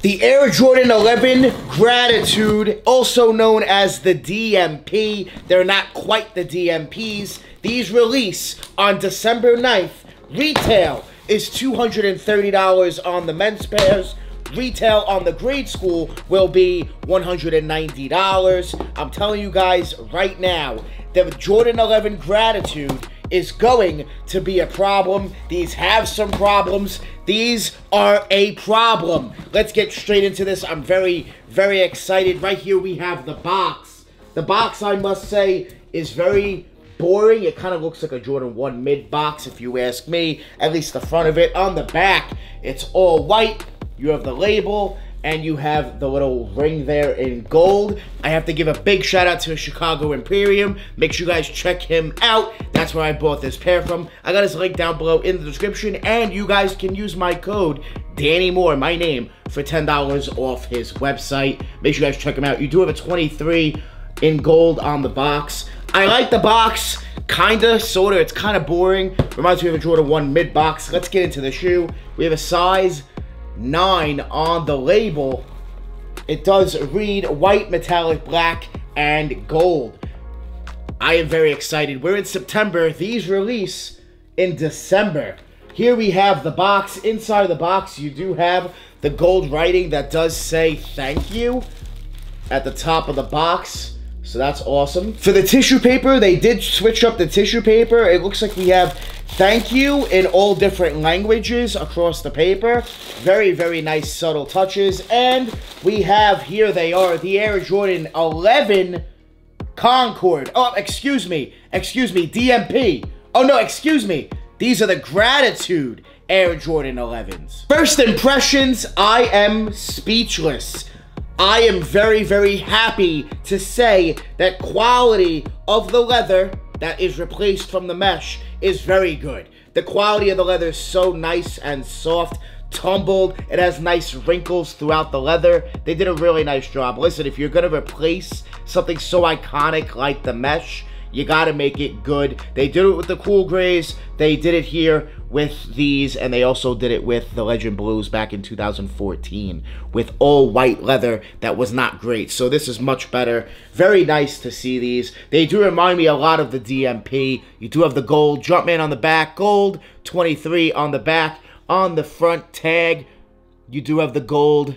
The Air Jordan 11 Gratitude, also known as the DMP. They're not quite the DMPs. These release on December 9th. Retail is $230 on the men's pairs. Retail on the grade school will be $190. I'm telling you guys right now, the Jordan 11 Gratitude is going to be a problem. These have some problems. These are a problem. Let's get straight into this. I'm very, very excited. Right here we have the box. The box, I must say, is very boring. It kind of looks like a Jordan 1 mid box, if you ask me. At least the front of it. On the back, it's all white. You have the label, and you have the little ring there in gold. I have to give a big shout out to Chicago Imperium. Make sure you guys check him out. That's where I bought this pair from. I got his link down below in the description, and you guys can use my code, Danny Moore, my name, for $10 off his website. Make sure you guys check him out. You do have a 23 in gold on the box. I like the box, kinda, sorta. It's kind of boring. Reminds me of a Jordan 1 mid box. Let's get into the shoe. We have a size 9 on the label. It does read white, metallic black, and gold. I am very excited. We're in September. These release in December. Here we have the box. Inside of the box, you do have the gold writing that does say thank you at the top of the box. So that's awesome. For the tissue paper, they did switch up the tissue paper. It looks like we have thank you in all different languages across the paper. Very, very nice subtle touches. And we have, here they are, the Air Jordan 11 Concord. Oh, excuse me, DMP. Oh no, excuse me. These are the Gratitude Air Jordan 11s. First impressions, I am speechless. I am very, very happy to say that quality of the leather that is replaced from the mesh is very good. The quality of the leather is so nice and soft, tumbled. It has nice wrinkles throughout the leather. They did a really nice job. Listen, if you're gonna replace something so iconic like the mesh, you gotta make it good. They did it with the cool grays. They did it here with these, and they also did it with the Legend Blues back in 2014 with all white leather that was not great. So this is much better. Very nice to see these. They do remind me a lot of the DMP. You do have the gold Jumpman on the back, gold 23 on the back. On the front tag, you do have the gold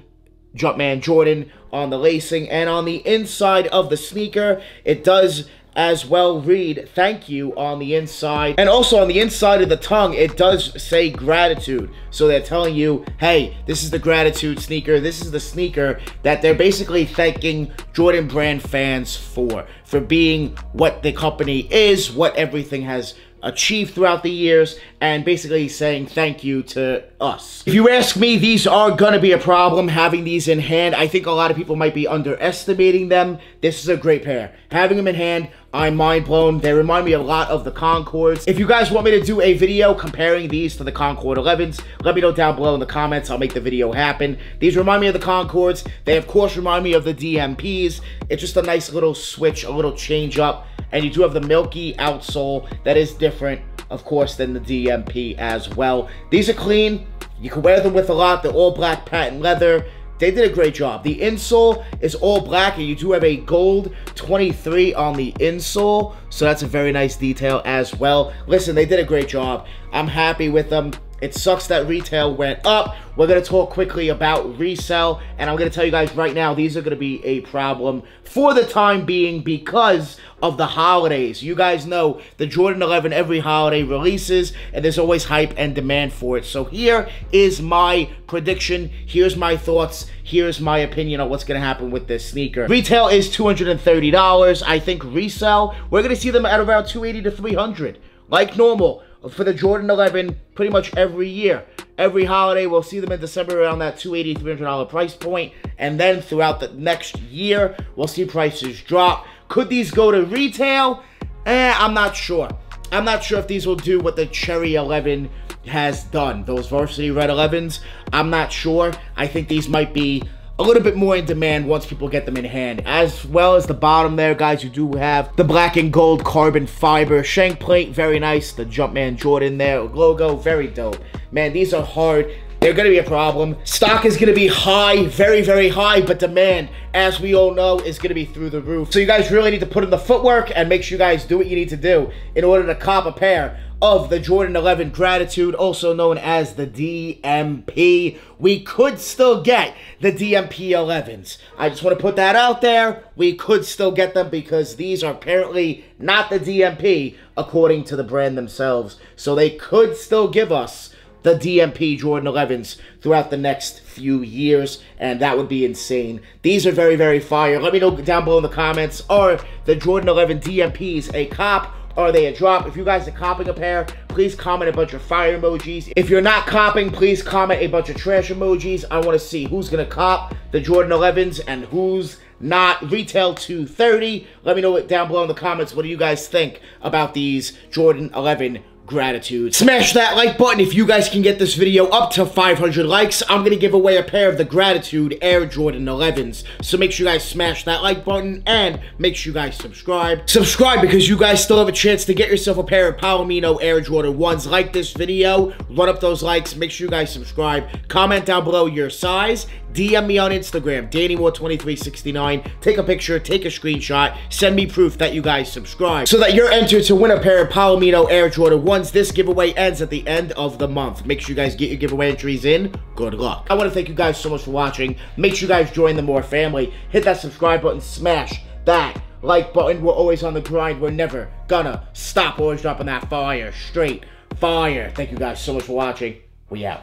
Jumpman Jordan on the lacing, and on the inside of the sneaker, it does as well read thank you on the inside. And also on the inside of the tongue, it does say gratitude. So they're telling you, hey, this is the Gratitude sneaker. This is the sneaker that they're basically thanking Jordan Brand fans for being what the company is, what everything has achieved throughout the years, and basically saying thank you to us. If you ask me, these are gonna be a problem having these in hand. I think a lot of people might be underestimating them. This is a great pair. Having them in hand, I'm mind blown. They remind me a lot of the Concords. If you guys want me to do a video comparing these to the Concord 11s, let me know down below in the comments. I'll make the video happen. These remind me of the Concords. They of course remind me of the DMPs. It's just a nice little switch, a little change up. And you do have the milky outsole that is different, of course, than the DMP as well. These are clean. You can wear them with a lot. They're all black patent leather. They did a great job. The insole is all black, and you do have a gold 23 on the insole. So that's a very nice detail as well. Listen, they did a great job. I'm happy with them. It sucks that retail went up. We're going to talk quickly about resale, and I'm going to tell you guys right now, these are going to be a problem for the time being because of the holidays. You guys know the Jordan 11 every holiday releases, and there's always hype and demand for it. So here is my prediction. Here's my thoughts. Here's my opinion on what's going to happen with this sneaker. Retail is $230. I think resale, we're going to see them at around $280 to $300, like normal. For the Jordan 11, pretty much every year. Every holiday, we'll see them in December around that $280, $300 price point. And then throughout the next year, we'll see prices drop. Could these go to retail? I'm not sure. I'm not sure if these will do what the Cherry 11 has done. Those Varsity Red 11s, I'm not sure. I think these might be a little bit more in demand once people get them in hand. As well as the bottom there, guys, you do have the black and gold carbon fiber shank plate. Very nice. The Jumpman Jordan there logo, very dope. Man, these are hard. they're going to be a problem. Stock is going to be high, very, very high, but demand, as we all know, is going to be through the roof. So you guys really need to put in the footwork and make sure you guys do what you need to do in order to cop a pair of the Jordan 11 Gratitude, also known as the DMP. We could still get the DMP 11s. I just want to put that out there. We could still get them because these are apparently not the DMP according to the brand themselves. So they could still give us the DMP Jordan 11s throughout the next few years, and that would be insane. These are very, very fire. Let me know down below in the comments, are the Jordan 11 DMPs a cop? Are they a drop? If you guys are copping a pair, please comment a bunch of fire emojis. If you're not copping, please comment a bunch of trash emojis. I want to see who's going to cop the Jordan 11s and who's not. Retail $230. Let me know it down below in the comments. What do you guys think about these Jordan 11 Gratitude? Smash that like button if you guys can get this video up to 500 likes. I'm going to give away a pair of the Gratitude Air Jordan 11s. So make sure you guys smash that like button and make sure you guys subscribe. Subscribe because you guys still have a chance to get yourself a pair of Palomino Air Jordan 1s. Like this video, run up those likes, make sure you guys subscribe. Comment down below your size. DM me on Instagram, DannyMoore2369. Take a picture, take a screenshot, send me proof that you guys subscribe so that you're entered to win a pair of Palomino Air Jordan 1s. This giveaway ends at the end of the month. Make sure you guys get your giveaway entries in. Good luck. I want to thank you guys so much for watching. Make sure you guys join the Moore family. Hit that subscribe button, smash that like button. We're always on the grind. We're never gonna stop. Always dropping that fire. Straight fire. Thank you guys so much for watching. We out.